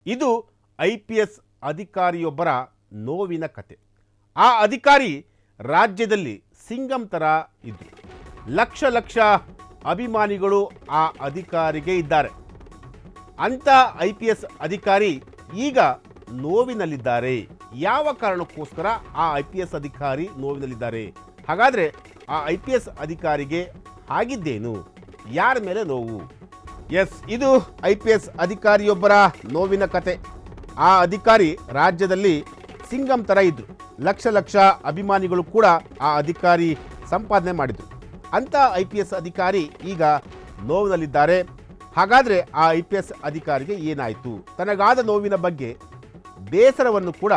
ಇದು IPS ಅಧಿಕಾರಿಯೊಬ್ಬರ ನೋವಿನ ಕತೆ. ಆ ಅಧಿಕಾರಿ ರಾಜ್ಯದಲ್ಲಿ ಸಿಂಗಂ ತರ ಇದ್ರು. ಲಕ್ಷ ಲಕ್ಷ ಅಭಿಮಾನಿಗಳು ಆ ಅಧಿಕಾರಿಗೆ ಇದ್ದಾರೆ. ಅಂತ IPS ಅಧಿಕಾರಿ ಈಗ ನೋವಿನಲ್ಲಿದ್ದಾರೆ. ಯಾವ ಕಾರಣಕ್ಕೋಸ್ಕರ ಆ IPS ಅಧಿಕಾರಿ ನೋವಿನಲ್ಲಿದ್ದಾರೆ? ಹಾಗಾದರೆ ಆ IPS ಅಧಿಕಾರಿಗೆ ಆಗಿದ್ದೇನು? ಯಾರ ಮೇಲೆ ನೋವು? ಎಸ್, ಇದು IPS ಅಧಿಕಾರಿಯೊಬ್ಬರ ನೋವಿನ ಕತೆ. ಆ ಅಧಿಕಾರಿ ರಾಜ್ಯದಲ್ಲಿ ಸಿಂಗಂ ತರ ಇದ್ರು. ಲಕ್ಷ ಲಕ್ಷ ಅಭಿಮಾನಿಗಳು ಕೂಡ ಆ ಅಧಿಕಾರಿ ಸಂಪಾದನೆ ಮಾಡಿದ್ರು. ಅಂತ IPS ಅಧಿಕಾರಿ ಈಗ ನೋವಿನಲ್ಲಿದ್ದಾರೆ. ಹಾಗಾದರೆ ಆ IPS ಅಧಿಕಾರಿಗೆ ಏನಾಯಿತು? ತನಗಾದ ನೋವಿನ ಬಗ್ಗೆ ಬೇಸರವನ್ನು ಕೂಡ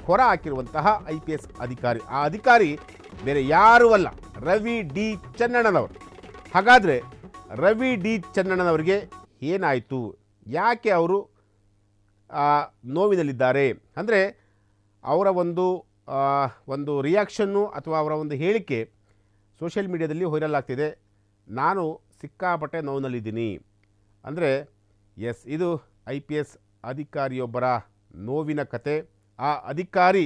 ಹೊರ ಹಾಕಿರುವಂತಹ IPS ಅಧಿಕಾರಿ. ಆ ಅಧಿಕಾರಿ ಬೇರೆ ಯಾರೂ ಅಲ್ಲ, ರವಿ ಡಿ ಚೆನ್ನಣ್ಣನವರು. ಹಾಗಾದರೆ ರವಿ ಡಿ ಚೆನ್ನಣ್ಣನವರಿಗೆ ಏನಾಯಿತು? ಯಾಕೆ ಅವರು ನೋವಿನಲ್ಲಿದ್ದಾರೆ? ಅಂದರೆ ಅವರ ಒಂದು ರಿಯಾಕ್ಷನ್ನು ಅಥವಾ ಅವರ ಒಂದು ಹೇಳಿಕೆ ಸೋಷಿಯಲ್ ಮೀಡಿಯಾದಲ್ಲಿ ವೈರಲ್ ಆಗ್ತಿದೆ. ನಾನು ಸಿಕ್ಕಾಪಟ್ಟೆ ನೋವಿನಲ್ಲಿದ್ದೀನಿ ಅಂದರೆ ಎಸ್, ಇದು IPS ಅಧಿಕಾರಿಯೊಬ್ಬರ ನೋವಿನ ಕತೆ. ಆ ಅಧಿಕಾರಿ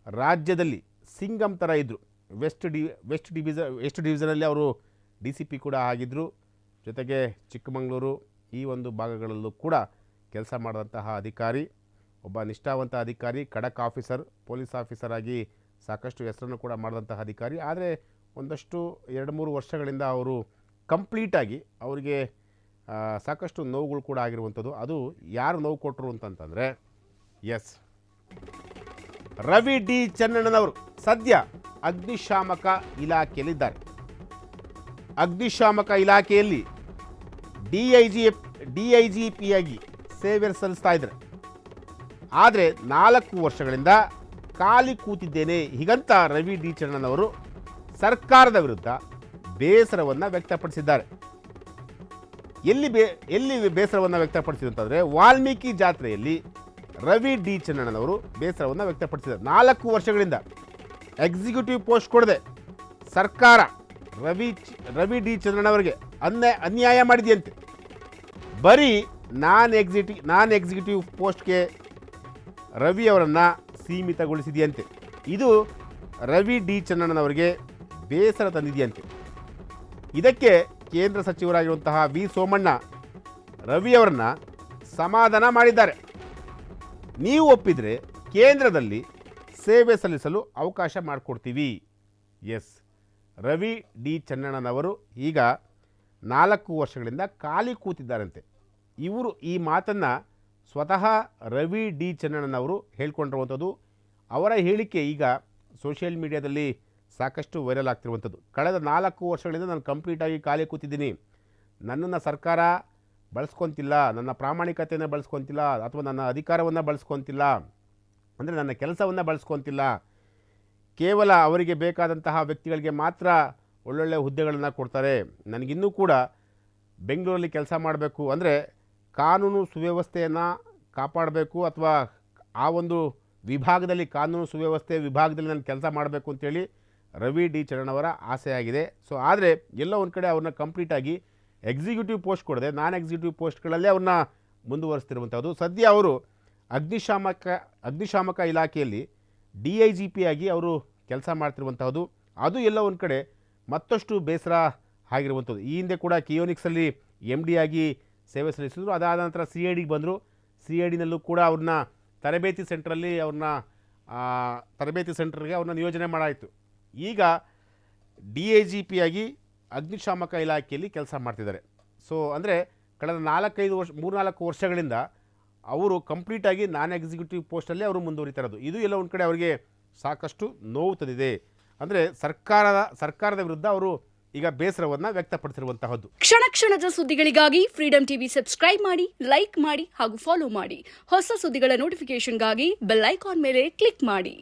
ರಾಜ್ಯದಲ್ಲಿ ಸಿಂಗಂ ಥರ ಇದ್ದರು. ವೆಸ್ಟ್ ಡಿವಿಷನಲ್ಲಿ ಅವರು DCP ಕೂಡ ಆಗಿದ್ದರು. ಜೊತೆಗೆ ಚಿಕ್ಕಮಗಳೂರು ಈ ಒಂದು ಭಾಗಗಳಲ್ಲೂ ಕೂಡ ಕೆಲಸ ಮಾಡಿದಂತಹ ಅಧಿಕಾರಿ, ಒಬ್ಬ ನಿಷ್ಠಾವಂತ ಅಧಿಕಾರಿ, ಖಡಕ್ ಆಫೀಸರ್, ಪೊಲೀಸ್ ಆಫೀಸರ್ ಆಗಿ ಸಾಕಷ್ಟು ಹೆಸರನ್ನು ಕೂಡ ಮಾಡಿದಂತಹ ಅಧಿಕಾರಿ. ಆದರೆ ಒಂದಷ್ಟು 2-3 ವರ್ಷಗಳಿಂದ ಅವರು ಕಂಪ್ಲೀಟಾಗಿ ಅವರಿಗೆ ಸಾಕಷ್ಟು ನೋವುಗಳು ಕೂಡ ಆಗಿರುವಂಥದ್ದು. ಅದು ಯಾರು ನೋವು ಕೊಟ್ಟರು ಅಂತಂತಂದರೆ ಎಸ್, ರವಿ ಡಿ ಚೆನ್ನಣ್ಣನವರು ಸದ್ಯ ಅಗ್ನಿಶಾಮಕ ಇಲಾಖೆಯಲ್ಲಿದ್ದಾರೆ. ಅಗ್ನಿಶಾಮಕ ಇಲಾಖೆಯಲ್ಲಿ DIGP ಆಗಿ ಸೇವೆ ಸಲ್ಲಿಸ್ತಾ ಇದ್ದಾರೆ. ಆದರೆ 4 ವರ್ಷಗಳಿಂದ ಖಾಲಿ ಕೂತಿದ್ದೇನೆ ಹೀಗಂತ ರವಿ ಡಿ ಚೆನ್ನಣ್ಣನವರು ಸರ್ಕಾರದ ವಿರುದ್ಧ ಬೇಸರವನ್ನು ವ್ಯಕ್ತಪಡಿಸಿದ್ದಾರೆ. ಎಲ್ಲಿ ಬೇಸರವನ್ನು ವ್ಯಕ್ತಪಡಿಸಿದಂತಂದರೆ ವಾಲ್ಮೀಕಿ ಜಾತ್ರೆಯಲ್ಲಿ ರವಿ ಡಿ ಚೆನ್ನಣ್ಣನವರು ಬೇಸರವನ್ನು ವ್ಯಕ್ತಪಡಿಸಿದ್ದಾರೆ. 4 ವರ್ಷಗಳಿಂದ ಎಕ್ಸಿಕ್ಯೂಟಿವ್ ಪೋಸ್ಟ್ ಕೊಡದೆ ಸರ್ಕಾರ ರವಿ ಡಿ ಚೆನ್ನಣ್ಣನವರಿಗೆ ಅನ್ಯಾಯ ಮಾಡಿದೆಯಂತೆ. ಬರೀ ನಾನ್ ಎಕ್ಸಿಕ್ಯೂಟಿವ್ ಪೋಸ್ಟ್ಗೆ ರವಿ ಅವರನ್ನು ಸೀಮಿತಗೊಳಿಸಿದೆಯಂತೆ. ಇದು ರವಿ ಡಿ ಚೆನ್ನಣ್ಣನವರಿಗೆ ಬೇಸರ ತಂದಿದೆಯಂತೆ. ಇದಕ್ಕೆ ಕೇಂದ್ರ ಸಚಿವರಾಗಿರುವಂತಹ ವಿ ಸೋಮಣ್ಣ ರವಿ ಅವರನ್ನು ಸಮಾಧಾನ ಮಾಡಿದ್ದಾರೆ. ನೀವು ಒಪ್ಪಿದರೆ ಕೇಂದ್ರದಲ್ಲಿ ಸೇವೆ ಸಲ್ಲಿಸಲು ಅವಕಾಶ ಮಾಡಿಕೊಡ್ತೀವಿ. ಎಸ್, ರವಿ ಡಿ ಚೆನ್ನಣ್ಣನವರು ಈಗ 4 ವರ್ಷಗಳಿಂದ ಖಾಲಿ ಕೂತಿದ್ದಾರಂತೆ. ಇವರು ಈ ಮಾತನ್ನು ಸ್ವತಃ ರವಿ ಡಿ ಚೆನ್ನಣ್ಣನವರು ಹೇಳ್ಕೊಂಡಿರುವಂಥದ್ದು. ಅವರ ಹೇಳಿಕೆ ಈಗ ಸೋಷಿಯಲ್ ಮೀಡಿಯಾದಲ್ಲಿ ಸಾಕಷ್ಟು ವೈರಲ್ ಆಗ್ತಿರುವಂಥದ್ದು. ಕಳೆದ 4 ವರ್ಷಗಳಿಂದ ನಾನು ಕಂಪ್ಲೀಟಾಗಿ ಖಾಲಿ ಕೂತಿದ್ದೀನಿ. ನನ್ನನ್ನು ಸರ್ಕಾರ ಬಳಸ್ಕೊತಿಲ್ಲ, ನನ್ನ ಪ್ರಾಮಾಣಿಕತೆಯನ್ನು ಬಳಸ್ಕೊತಿಲ್ಲ, ಅಥವಾ ನನ್ನ ಅಧಿಕಾರವನ್ನು ಬಳಸ್ಕೊತಿಲ್ಲ, ಅಂದರೆ ನನ್ನ ಕೆಲಸವನ್ನು ಬಳಸ್ಕೊತಿಲ್ಲ. ಕೇವಲ ಅವರಿಗೆ ಬೇಕಾದಂತಹ ವ್ಯಕ್ತಿಗಳಿಗೆ ಮಾತ್ರ ಒಳ್ಳೊಳ್ಳೆ ಹುದ್ದೆಗಳನ್ನು ಕೊಡ್ತಾರೆ. ನನಗಿನ್ನೂ ಕೂಡ ಬೆಂಗಳೂರಲ್ಲಿ ಕೆಲಸ ಮಾಡಬೇಕು, ಅಂದರೆ ಕಾನೂನು ಸುವ್ಯವಸ್ಥೆಯನ್ನು ಕಾಪಾಡಬೇಕು, ಅಥವಾ ಆ ಒಂದು ವಿಭಾಗದಲ್ಲಿ ಕಾನೂನು ಸುವ್ಯವಸ್ಥೆ ವಿಭಾಗದಲ್ಲಿ ನಾನು ಕೆಲಸ ಮಾಡಬೇಕು ಅಂತೇಳಿ ರವಿ ಡಿ ಚೆನ್ನಣ್ಣವರ ಆಸೆಯಾಗಿದೆ. ಸೊ ಆದರೆ ಎಲ್ಲೋ ಒಂದು ಕಡೆ ಅವ್ರನ್ನ ಕಂಪ್ಲೀಟಾಗಿ ಎಕ್ಸಿಕ್ಯೂಟಿವ್ ಪೋಸ್ಟ್ ಕೊಡದೆ ನಾನ್ ಎಕ್ಸಿಕ್ಯೂಟಿವ್ ಪೋಸ್ಟ್ಗಳಲ್ಲೇ ಅವ್ರನ್ನ ಮುಂದುವರಿಸ್ತಿರುವಂಥದ್ದು. ಸದ್ಯ ಅವರು ಅಗ್ನಿಶಾಮಕ ಇಲಾಖೆಯಲ್ಲಿ DIGP ಆಗಿ ಅವರು ಕೆಲಸ ಮಾಡ್ತಿರುವಂಥದ್ದು. ಅದು ಎಲ್ಲ ಒಂದು ಕಡೆ ಮತ್ತಷ್ಟು ಬೇಸರ ಆಗಿರುವಂಥದ್ದು. ಈ ಹಿಂದೆ ಕೂಡ ಕಿಯೋನಿಕ್ಸಲ್ಲಿ MD ಆಗಿ ಸೇವೆ ಸಲ್ಲಿಸಿದ್ರು. ಅದಾದ ನಂತರ CIDಗೆ ಬಂದರು. CIDನಲ್ಲೂ ಕೂಡ ಅವ್ರನ್ನ ತರಬೇತಿ ಸೆಂಟರ್ಗೆ ಅವ್ರನ್ನ ನಿಯೋಜನೆ ಮಾಡಾಯಿತು. ಈಗ DIGP ಆಗಿ ಅಗ್ನಿಶಾಮಕ ಇಲಾಖೆಯಲ್ಲಿ ಕೆಲಸ ಮಾಡ್ತಿದ್ದಾರೆ. ಸೊ ಅಂದರೆ ಕಳೆದ 3-4 ವರ್ಷಗಳಿಂದ ಅವರು ಕಂಪ್ಲೀಟಾಗಿ ನಾನ್ ಎಕ್ಸಿಕ್ಯೂಟಿವ್ ಪೋಸ್ಟಲ್ಲೇ ಅವರು ಮುಂದುವರಿತಾ ಇರೋದು. ಇದು ಎಲ್ಲ ಒಂದು ಕಡೆ ಅವರಿಗೆ ಸಾಕಷ್ಟು ನೋವು ತಂದಿದೆ. ಅಂದರೆ ಸರ್ಕಾರದ ವಿರುದ್ಧ ಅವರು ಈಗ ಬೇಸರವನ್ನು ವ್ಯಕ್ತಪಡಿಸಿರುವಂತಹದ್ದು. ಕ್ಷಣ ಕ್ಷಣದ ಸುದ್ದಿಗಳಿಗಾಗಿ ಫ್ರೀಡಂ ಟಿವಿ ಸಬ್ಸ್ಕ್ರೈಬ್ ಮಾಡಿ, ಲೈಕ್ ಮಾಡಿ ಹಾಗೂ ಫಾಲೋ ಮಾಡಿ. ಹೊಸ ಸುದ್ದಿಗಳ ನೋಟಿಫಿಕೇಶನ್ಗಾಗಿ ಬೆಲ್ ಐಕಾನ್ ಮೇಲೆ ಕ್ಲಿಕ್ ಮಾಡಿ.